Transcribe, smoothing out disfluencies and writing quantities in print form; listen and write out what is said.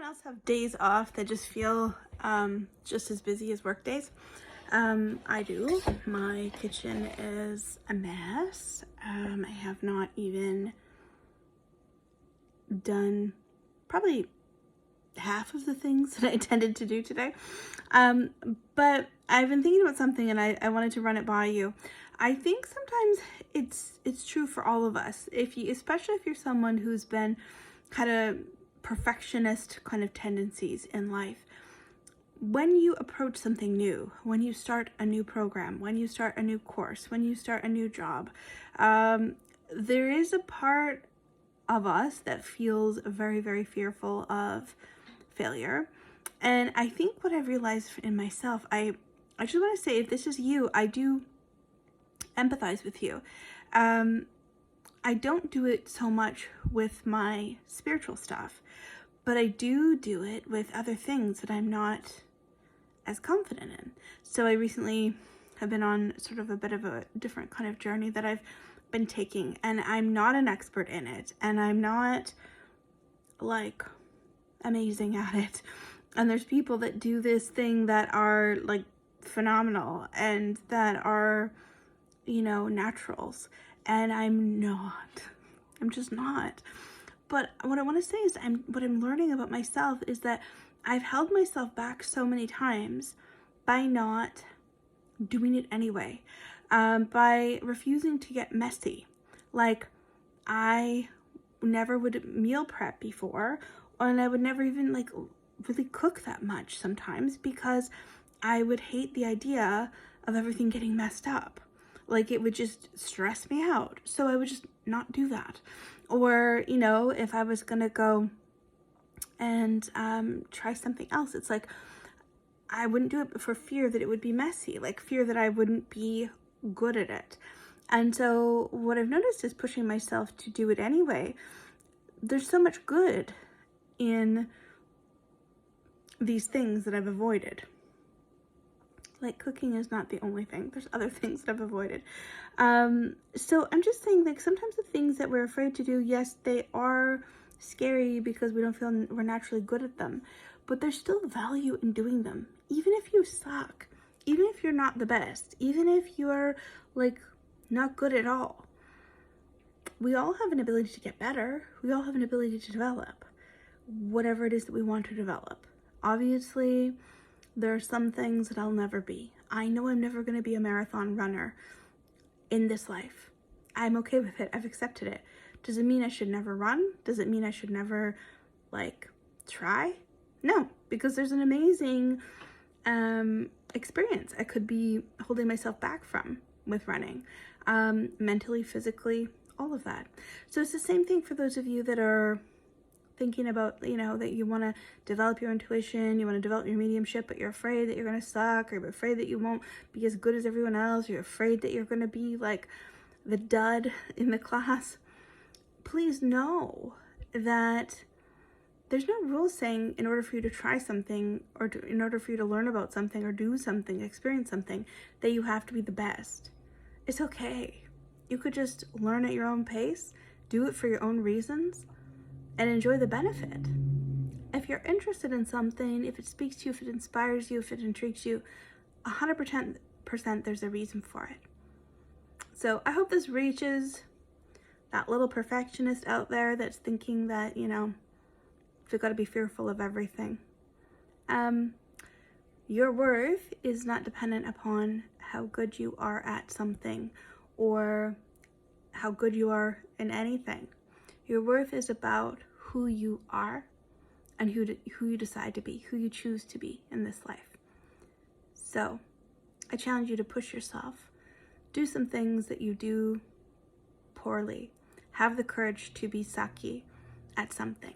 else have days off that just feel just as busy as work days? I do. My kitchen is a mess. I have not even done probably half of the things that I intended to do today. But I've been thinking about something and I wanted to run it by you. I think sometimes it's true for all of us. Especially if you're someone who's had a perfectionist kind of tendencies in life. When you approach something new, when you start a new program, when you start a new course, when you start a new job, there is a part of us that feels very, very fearful of failure. And I think what I've realized in myself, I just want to say, if this is you, I do empathize with you. I don't do it so much with my spiritual stuff, but I do it with other things that I'm not as confident in. So I recently have been on sort of a bit of a different kind of journey that I've been taking, and I'm not an expert in it, and I'm not like amazing at it. And there's people that do this thing that are like phenomenal and that are, naturals. And I'm just not. But what I want to say is what I'm learning about myself is that I've held myself back so many times by not doing it anyway, by refusing to get messy. Like, I never would meal prep before, and I would never even really cook that much sometimes because I would hate the idea of everything getting messed up. Like, it would just stress me out. So I would just not do that. Or, if I was gonna go and try something else, it's like I wouldn't do it for fear that it would be messy, like fear that I wouldn't be good at it. And so what I've noticed is pushing myself to do it anyway. There's so much good in these things that I've avoided. Like, cooking is not the only thing. There's other things that I've avoided. So I'm just saying, sometimes the things that we're afraid to do, yes, they are scary because we don't feel we're naturally good at them, but there's still value in doing them. Even if you suck, even if you're not the best, even if you're not good at all, we all have an ability to get better. We all have an ability to develop whatever it is that we want to develop. Obviously, there are some things that I'll never be. I know I'm never going to be a marathon runner in this life. I'm okay with it. I've accepted it. Does it mean I should never run? Does it mean I should never try? No, because there's an amazing experience I could be holding myself back from with running, mentally, physically, all of that. So it's the same thing for those of you that are thinking about, that you want to develop your intuition, you want to develop your mediumship, but you're afraid that you're going to suck, or you're afraid that you won't be as good as everyone else, you're afraid that you're going to be like the dud in the class. Please know that there's no rule saying in order for you to try something, or in order for you to learn about something, or do something, experience something, that you have to be the best. It's okay. You could just learn at your own pace, do it for your own reasons, and enjoy the benefit. If you're interested in something, if it speaks to you, if it inspires you, if it intrigues you, 100% there's a reason for it. So I hope this reaches that little perfectionist out there that's thinking that, you've got to be fearful of everything. Your worth is not dependent upon how good you are at something or how good you are in anything. Your worth is about who you are and who you decide to be, who you choose to be in this life. So I challenge you to push yourself. Do some things that you do poorly. Have the courage to be sucky at something.